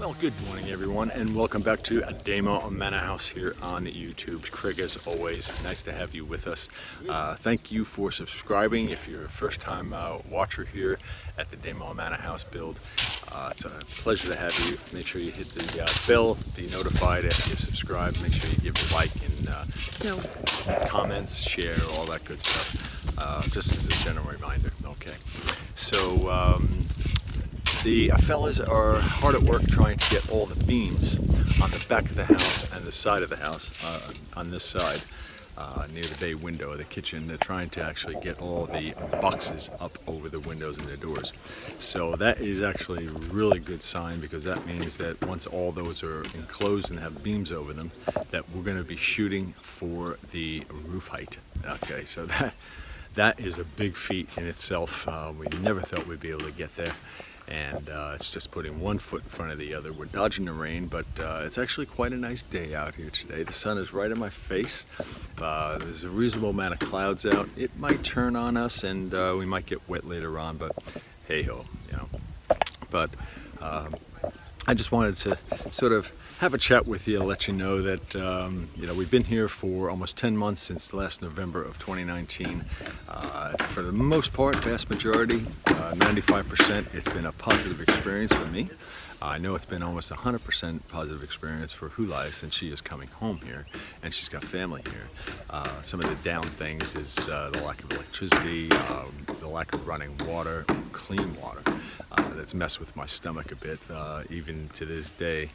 Well, good morning everyone, and welcome back to Ademo Manor House here on YouTube. Craig, as always, nice to have you with us. Thank you for subscribing if you're a first-time watcher here at the Ademo Manor House build. It's a pleasure to have you. Make sure you hit the bell, be notified after you subscribe. Make sure you give a like and comments, share, all that good stuff. Just as a general reminder. Okay, so the fellas are hard at work trying to get all the beams on the back of the house and the side of the house, on this side, near the bay window of the kitchen. They're trying to actually get all the boxes up over the windows and the doors. So that is actually a really good sign, because that means that once all those are enclosed and have beams over them, that we're going to be shooting for the roof height. Okay, so that is a big feat in itself. We never thought we'd be able to get there. And it's just putting one foot in front of the other. We're dodging the rain, but it's actually quite a nice day out here today. The sun is right in my face. There's a reasonable amount of clouds out. It might turn on us, and we might get wet later on, but hey ho, you know. But I just wanted to sort of have a chat with you, let you know that you know, we've been here for almost 10 months, since the last November of 2019. For the most part, vast majority, 95%, it's been a positive experience for me. I know it's been almost 100% positive experience for Hulai, since she is coming home here and she's got family here. Some of the down things is the lack of electricity, the lack of running water, clean water. That's messed with my stomach a bit, even to this day.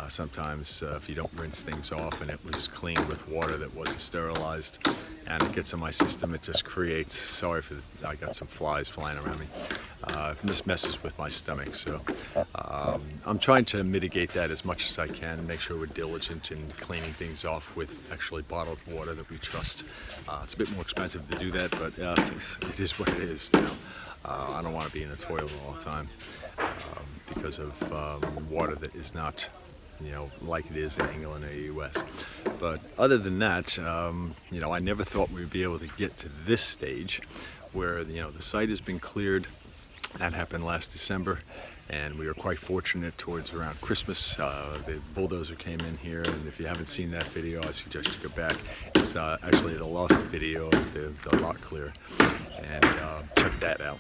Sometimes if you don't rinse things off and it was cleaned with water that wasn't sterilized and it gets in my system, it just creates, sorry for the, I got some flies flying around me. This messes with my stomach, so I'm trying to mitigate that as much as I can, make sure we're diligent in cleaning things off with actually bottled water that we trust. It's a bit more expensive to do that, but it is what it is, you know. I don't want to be in the toilet all the time because of water that is not, you know, like it is in England or the US. But other than that, you know, I never thought we'd be able to get to this stage where, you know, the site has been cleared. That happened last December, and we were quite fortunate towards around Christmas. The bulldozer came in here, and if you haven't seen that video, I suggest you go back. It's actually the lost video of the lot clear, and check that out.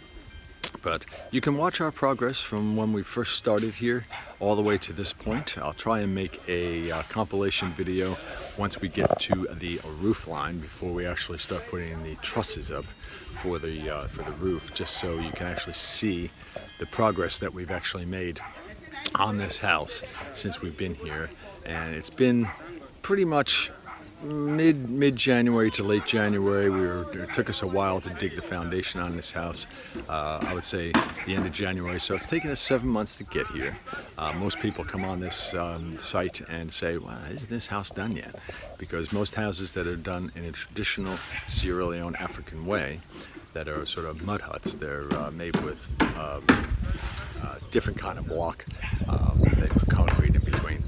But you can watch our progress from when we first started here all the way to this point. I'll try and make a compilation video once we get to the roof line, before we actually start putting the trusses up for the roof, just so you can actually see the progress that we've actually made on this house since we've been here. And it's been pretty much mid-January to late January. It took us a while to dig the foundation on this house. I would say the end of January. So it's taken us 7 months to get here. Most people come on this site and say, well, isn't this house done yet? Because most houses that are done in a traditional Sierra Leone African way, that are sort of mud huts, they're made with different kind of block. They put concrete in between.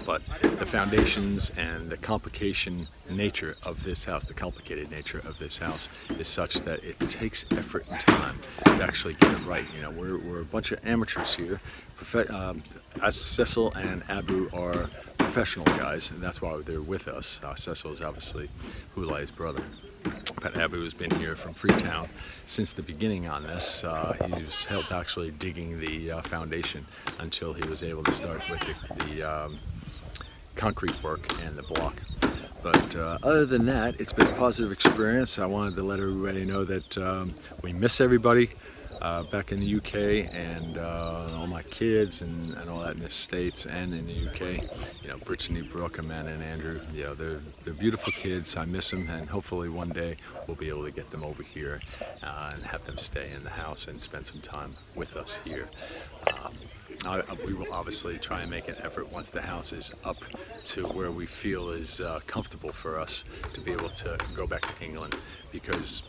But the foundations and the complicated nature of this house is such that it takes effort and time to actually get it right. You know, we're a bunch of amateurs here. As Cecil and Abu are professional guys, and that's why they're with us. Cecil is obviously Hulai's brother. But Abu has been here from Freetown since the beginning on this. He's helped actually digging the foundation until he was able to start with the concrete work and the block. But other than that, it's been a positive experience. I wanted to let everybody know that we miss everybody back in the UK, and all my kids and all that in the States and in the UK. You know, Brittany, Brooke, Amanda, and Andrew. You know, they're beautiful kids. I miss them, and hopefully one day we'll be able to get them over here and have them stay in the house and spend some time with us here. We will obviously try and make an effort once the house is up to where we feel is comfortable for us to be able to go back to England, because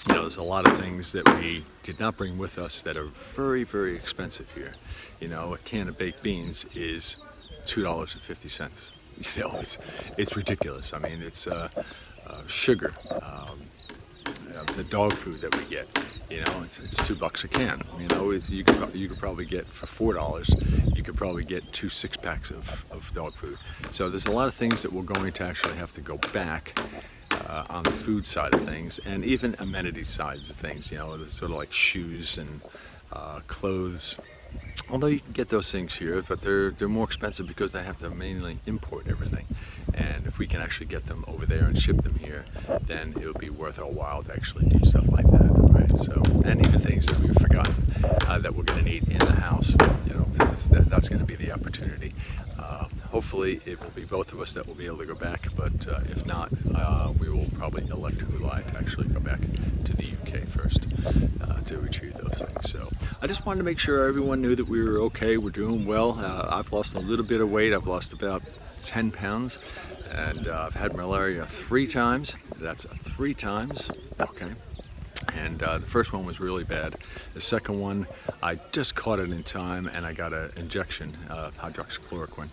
you know, there's a lot of things that we did not bring with us that are very, very expensive here. You know, a can of baked beans is $2.50. You know, it's ridiculous. I mean, it's sugar. the dog food that we get. You know, it's $2 a can. You know, you could probably get for $4. You could probably get 2 6-packs of dog food. So there's a lot of things that we're going to actually have to go back on the food side of things, and even amenity sides of things. You know, sort of like shoes and clothes. Although you can get those things here, but they're more expensive because they have to mainly import everything. And if we can actually get them over there and ship them here, then it'll be worth our while to actually do stuff like that, right? So, and even things that we've forgotten that we're going to need in the house, you know, that's going to be the opportunity. Hopefully it will be both of us that will be able to go back, but if not, we will probably elect Hulai to actually go back to the UK first to retrieve those things. So I just wanted to make sure everyone knew that we were okay, we're doing well. I've lost a little bit of weight. I've lost about 10 pounds, and I've had malaria 3 times. That's 3 times, okay. And the first one was really bad. The second one, I just caught it in time, and I got an injection of hydroxychloroquine,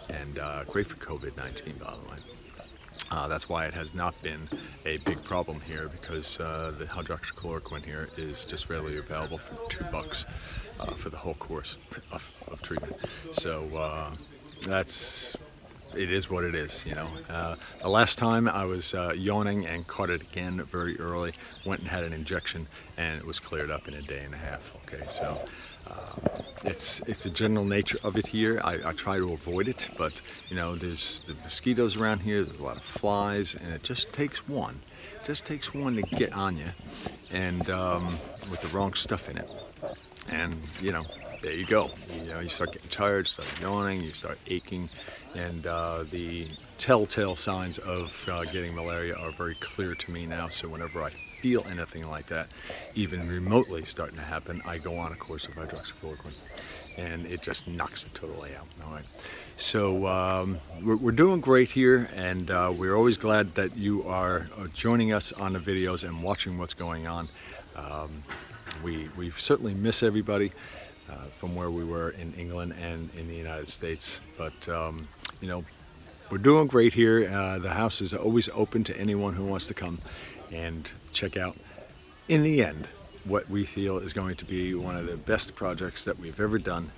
and great for COVID-19, by the way. That's why it has not been a big problem here, because the hydroxychloroquine here is just readily available for $2 for the whole course of treatment. So it is what it is, you know. The last time I was yawning and caught it again very early, went and had an injection, and it was cleared up in a day and a half. Okay, so it's the general nature of it here. I try to avoid it, but you know, there's the mosquitoes around here, there's a lot of flies, and it just takes one. It just takes one to get on you, and with the wrong stuff in it. And you know, there you go. You know, you start getting tired, start yawning, you start aching, and the telltale signs of getting malaria are very clear to me now. So whenever I feel anything like that, even remotely starting to happen, I go on a course of hydroxychloroquine, and it just knocks it totally out. All right. So we're doing great here, and we're always glad that you are joining us on the videos and watching what's going on. We certainly miss everybody from where we were in England and in the United States, but you know, we're doing great here. The house is always open to anyone who wants to come and check out, in the end, what we feel is going to be one of the best projects that we've ever done.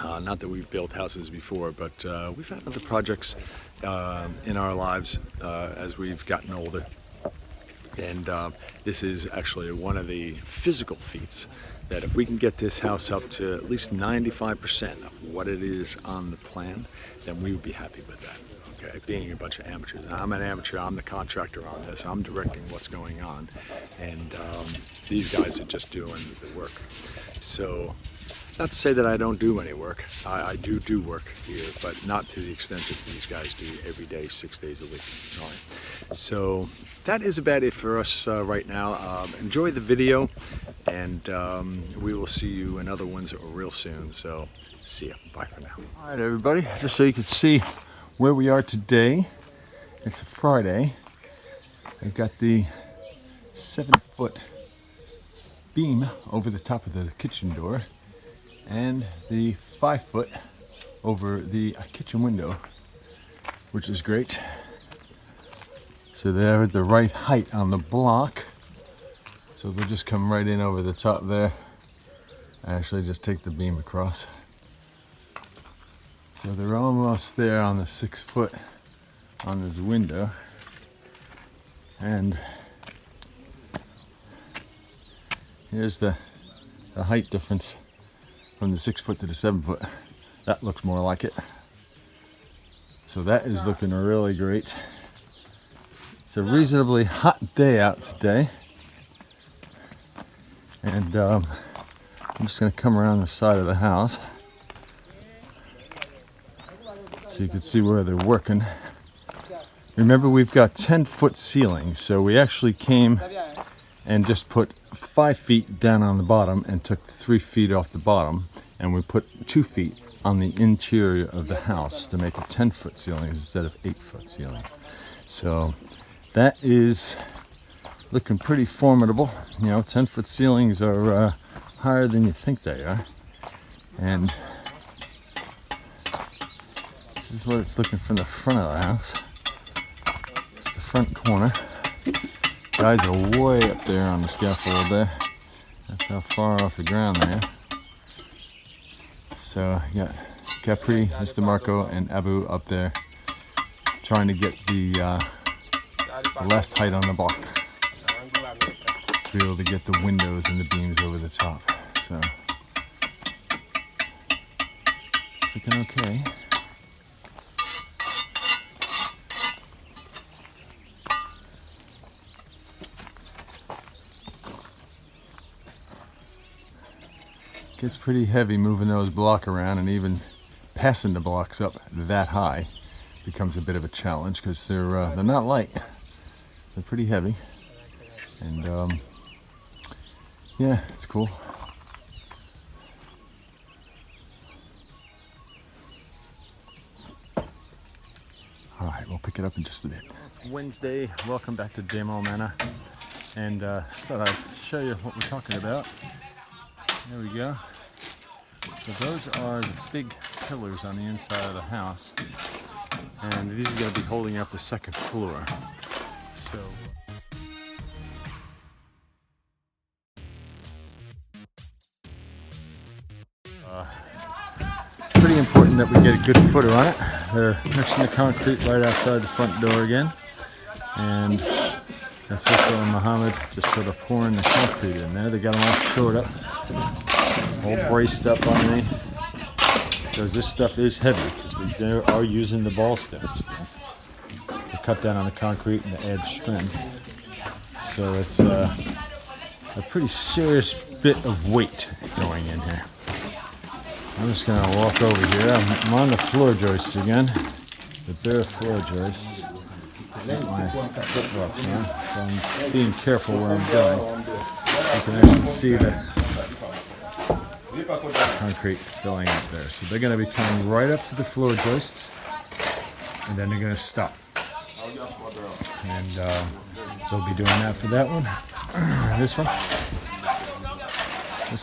Not that we've built houses before, but we've had other projects in our lives as we've gotten older. And this is actually one of the physical feats that if we can get this house up to at least 95% of what it is on the plan, then we would be happy with that. Okay, being a bunch of amateurs. I'm an amateur, I'm the contractor on this, I'm directing what's going on, and these guys are just doing the work. So, not to say that I don't do any work. I do work here, but not to the extent that these guys do every day, 6 days a week. All right. So that is about it for us right now. Enjoy the video, and we will see you in other ones real soon. So see ya. Bye for now. All right, everybody. Just so you can see where we are today. It's a Friday. I've got the 7-foot beam over the top of the kitchen door, and the 5-foot over the kitchen window, which is great. So they're at the right height on the block, so they'll just come right in over the top there. Actually just take the beam across. So they're almost there on the 6-foot on this window, and here's the height difference from the 6-foot to the 7-foot. That looks more like it. So that is looking really great. It's a reasonably hot day out today, and I'm just going to come around the side of the house so you can see where they're working. Remember, we've got 10-foot ceilings, so we actually came and just put 5 feet down on the bottom and took 3 feet off the bottom, and we put 2 feet on the interior of the house to make it 10-foot ceilings instead of 8-foot ceilings. So that is looking pretty formidable. You know, 10-foot ceilings are higher than you think they are, and this is what it's looking from the front of the house. It's the front corner. Guys are way up there on the scaffold there. That's how far off the ground they are. So you got Capri, Mr. Marco, and Abu up there trying to get the last height on the block to be able to get the windows and the beams over the top. So it's looking okay. Gets pretty heavy moving those blocks around, and even passing the blocks up that high becomes a bit of a challenge because they're not light. They're pretty heavy, and yeah, it's cool. All right, we'll pick it up in just a bit. It's Wednesday. Welcome back to Damo Manor, and thought I'd show you what we're talking about. There we go. So those are the big pillars on the inside of the house, and these are going to be holding up the second floor. So pretty important that we get a good footer on it. They're mixing the concrete right outside the front door again, and that's Cecil and Muhammad just sort of pouring the concrete in there. They got them all shored up, all braced up underneath, because this stuff is heavy, because we are using the ball stones to cut down on the concrete and to add strength. So it's a pretty serious bit of weight going in here. I'm just going to walk over here. I'm on the floor joists again, the bare floor joists. My flip-flops on, so I'm being careful where I'm going. You can actually see the concrete filling up there. So they're going to be coming right up to the floor joists, and then they're going to stop. And they'll be doing that for that one, this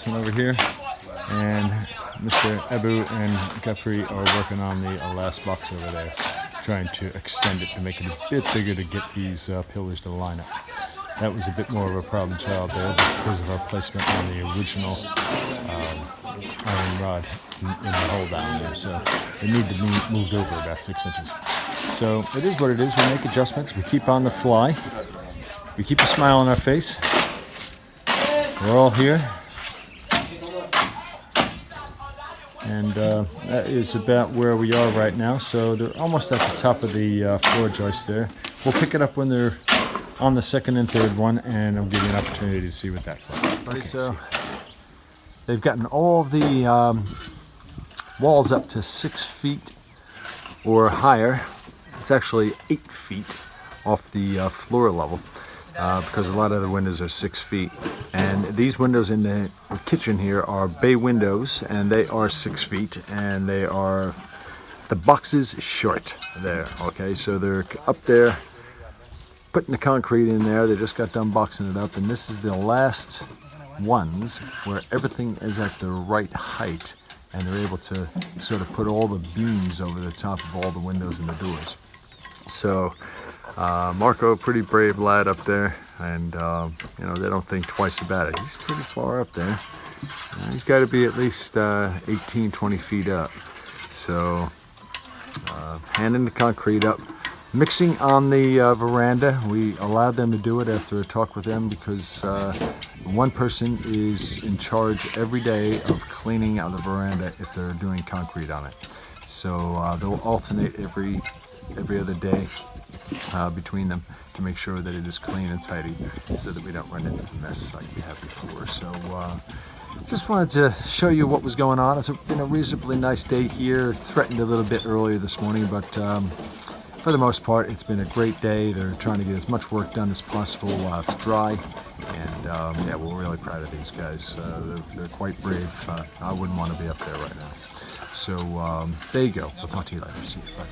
one over here, and Mr. Abu and Capri are working on the last box over there, trying to extend it to make it a bit bigger to get these pillars to line up. That was a bit more of a problem child there because of our placement on the original iron rod in the hole down there. So they need to be moved over about 6 inches. So it is what it is. We make adjustments. We keep on the fly. We keep a smile on our face. We're all here. And that is about where we are right now. So they're almost at the top of the floor joist there. We'll pick it up when they're on the second and third one, and I'll give you an opportunity to see what that's like. Okay, so they've gotten all of the walls up to 6 feet or higher. It's actually 8 feet off the floor level. Because a lot of the windows are 6 feet, and these windows in the kitchen here are bay windows, and they are 6 feet, and they are the boxes short there. Okay, so they're up there putting the concrete in there. They just got done boxing it up, and this is the last ones where everything is at the right height, and they're able to sort of put all the beams over the top of all the windows and the doors. So Marco, pretty brave lad up there, and you know, they don't think twice about it. He's pretty far up there. He's got to be at least 18-20 feet up. So handing the concrete up, mixing on the veranda. We allowed them to do it after a talk with them, because one person is in charge every day of cleaning out the veranda if they're doing concrete on it. So they'll alternate every other day between them to make sure that it is clean and tidy, so that we don't run into the mess like we have before. So just wanted to show you what was going on. It's been a reasonably nice day here. Threatened a little bit earlier this morning, but for the most part it's been a great day. They're trying to get as much work done as possible while it's dry, and yeah, we're really proud of these guys. They're quite brave. I wouldn't want to be up there right now. So there you go. We'll talk to you later. See you. Bye.